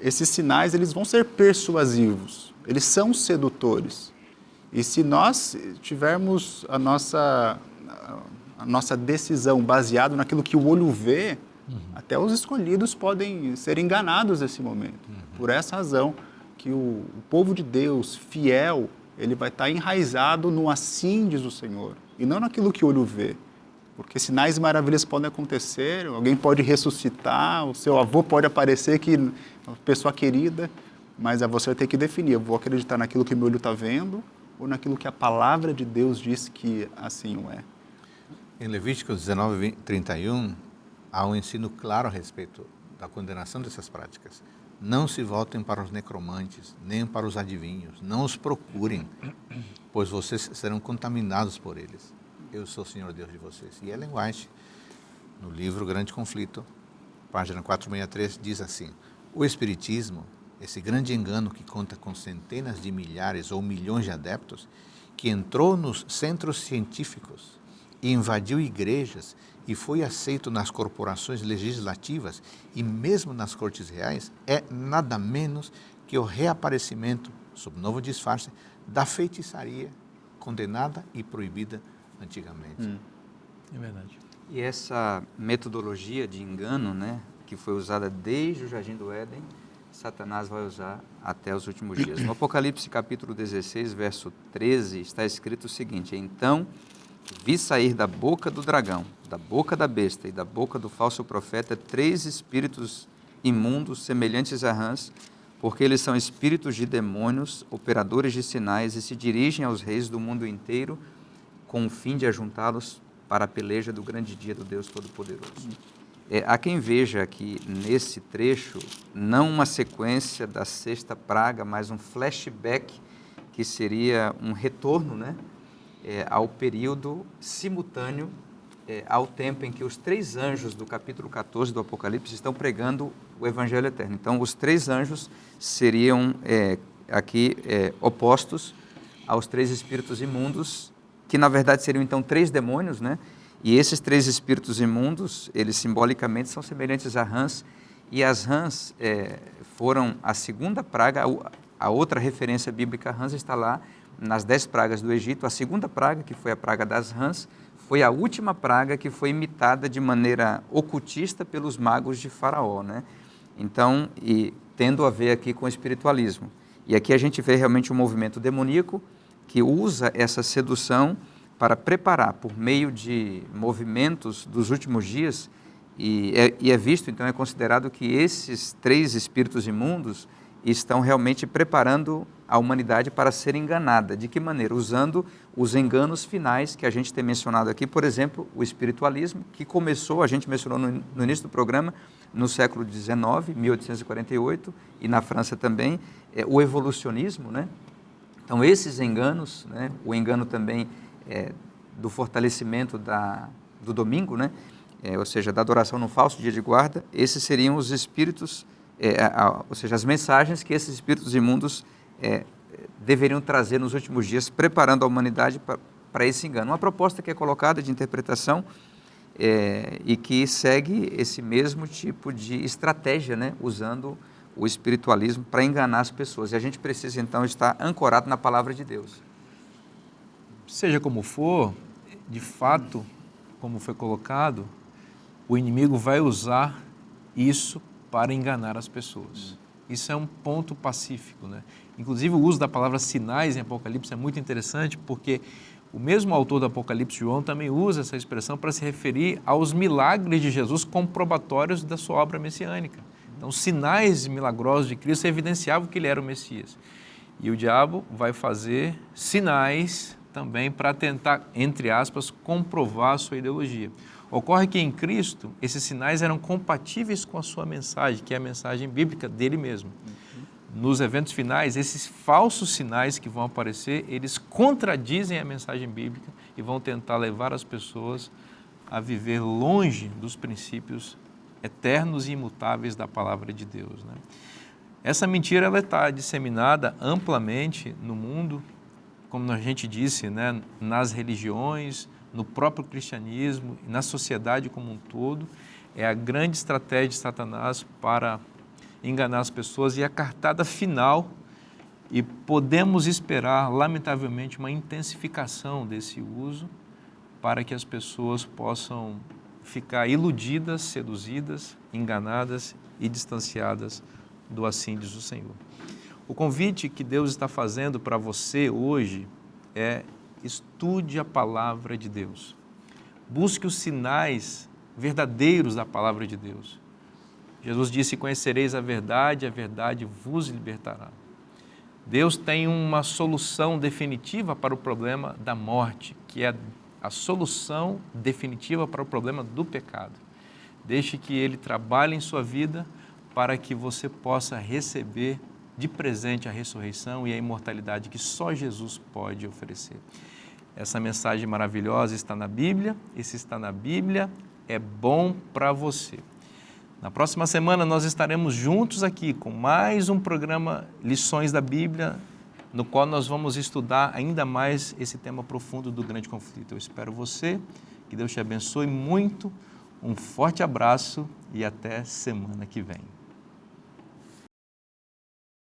esses sinais eles vão ser persuasivos, eles são sedutores. E se nós tivermos a nossa decisão baseada naquilo que o olho vê, até os escolhidos podem ser enganados nesse momento. Por essa razão que o povo de Deus, fiel, ele vai estar enraizado no assim diz o Senhor, e não naquilo que o olho vê. Porque sinais e maravilhas podem acontecer, alguém pode ressuscitar, o seu avô pode aparecer, uma pessoa querida, mas você vai ter que definir, eu vou acreditar naquilo que meu olho está vendo ou naquilo que a palavra de Deus diz que assim o é. Em Levíticos 19, 31, há um ensino claro a respeito da condenação dessas práticas. Não se voltem para os necromantes, nem para os adivinhos, não os procurem, pois vocês serão contaminados por eles. Eu sou o Senhor Deus de vocês. E Ellen White, no livro Grande Conflito, página 463, diz assim, o Espiritismo, esse grande engano que conta com centenas de milhares ou milhões de adeptos, que entrou nos centros científicos e invadiu igrejas e foi aceito nas corporações legislativas e mesmo nas cortes reais, é nada menos que o reaparecimento, sob novo disfarce, da feitiçaria condenada e proibida antigamente. É verdade. E essa metodologia de engano, né, que foi usada desde o Jardim do Éden, Satanás vai usar até os últimos dias. No Apocalipse capítulo 16, verso 13, está escrito o seguinte, então vi sair da boca do dragão, da boca da besta e da boca do falso profeta 3 espíritos imundos semelhantes a rãs, porque eles são espíritos de demônios, operadores de sinais e se dirigem aos reis do mundo inteiro com o fim de ajuntá-los para a peleja do grande dia do Deus Todo-Poderoso. Há quem veja aqui nesse trecho não uma sequência da 6ª praga, mas um flashback que seria um retorno, né, ao período simultâneo ao tempo em que os 3 anjos do capítulo 14 do Apocalipse estão pregando o Evangelho Eterno. Então, os 3 anjos seriam aqui opostos aos 3 espíritos imundos, que na verdade seriam então 3 demônios, né? E esses 3 espíritos imundos, eles simbolicamente são semelhantes a rãs, e as rãs foram a 2ª praga, a outra referência bíblica a rãs está lá nas 10 pragas do Egito. A 2ª praga, que foi a praga das rãs, foi a última praga que foi imitada de maneira ocultista pelos magos de Faraó, né? Então, e tendo a ver aqui com o espiritualismo. E aqui a gente vê realmente um movimento demoníaco que usa essa sedução para preparar, por meio de movimentos dos últimos dias, e é visto, então é considerado que esses 3 espíritos imundos estão realmente preparando a humanidade para ser enganada. De que maneira? Usando os enganos finais que a gente tem mencionado aqui, por exemplo, o espiritualismo, que começou, a gente mencionou no início do programa, no século XIX, 1848, e na França também, o evolucionismo, né? Então, esses enganos, né? O engano também do fortalecimento do domingo, né? Ou seja, da adoração no falso dia de guarda, esses seriam os espíritos, ou seja, as mensagens que esses espíritos imundos deveriam trazer nos últimos dias, preparando a humanidade para esse engano. Uma proposta que é colocada de interpretação e que segue esse mesmo tipo de estratégia, né? Usando o espiritualismo para enganar as pessoas. E a gente precisa, então, estar ancorado na palavra de Deus. Seja como for, de fato, como foi colocado, o inimigo vai usar isso para enganar as pessoas. Isso é um ponto pacífico, né? Inclusive, o uso da palavra sinais em Apocalipse é muito interessante, porque O mesmo autor do Apocalipse, João, também usa essa expressão para se referir aos milagres de Jesus comprobatórios da sua obra messiânica. Então, os sinais milagrosos de Cristo evidenciavam que ele era o Messias. E o diabo vai fazer sinais também para tentar, entre aspas, comprovar a sua ideologia. Ocorre que em Cristo, esses sinais eram compatíveis com a sua mensagem, que é a mensagem bíblica dele mesmo. Nos eventos finais, esses falsos sinais que vão aparecer, eles contradizem a mensagem bíblica e vão tentar levar as pessoas a viver longe dos princípios eternos e imutáveis da palavra de Deus, né? Essa mentira está disseminada amplamente no mundo, como a gente disse, né, nas religiões, no próprio cristianismo, na sociedade como um todo. É a grande estratégia de Satanás para enganar as pessoas e a cartada final, e podemos esperar, lamentavelmente, uma intensificação desse uso para que as pessoas possam ficar iludidas, seduzidas, enganadas e distanciadas do assim diz o Senhor. O convite que Deus está fazendo para você hoje é: estude a palavra de Deus. Busque os sinais verdadeiros da palavra de Deus. Jesus disse: conhecereis a verdade vos libertará. Deus tem uma solução definitiva para o problema da morte, que é a solução definitiva para o problema do pecado. Deixe que Ele trabalhe em sua vida para que você possa receber de presente a ressurreição e a imortalidade que só Jesus pode oferecer. Essa mensagem maravilhosa está na Bíblia, e se está na Bíblia, é bom para você. Na próxima semana nós estaremos juntos aqui com mais um programa Lições da Bíblia, no qual nós vamos estudar ainda mais esse tema profundo do grande conflito. Eu espero você, que Deus te abençoe muito, um forte abraço e até semana que vem.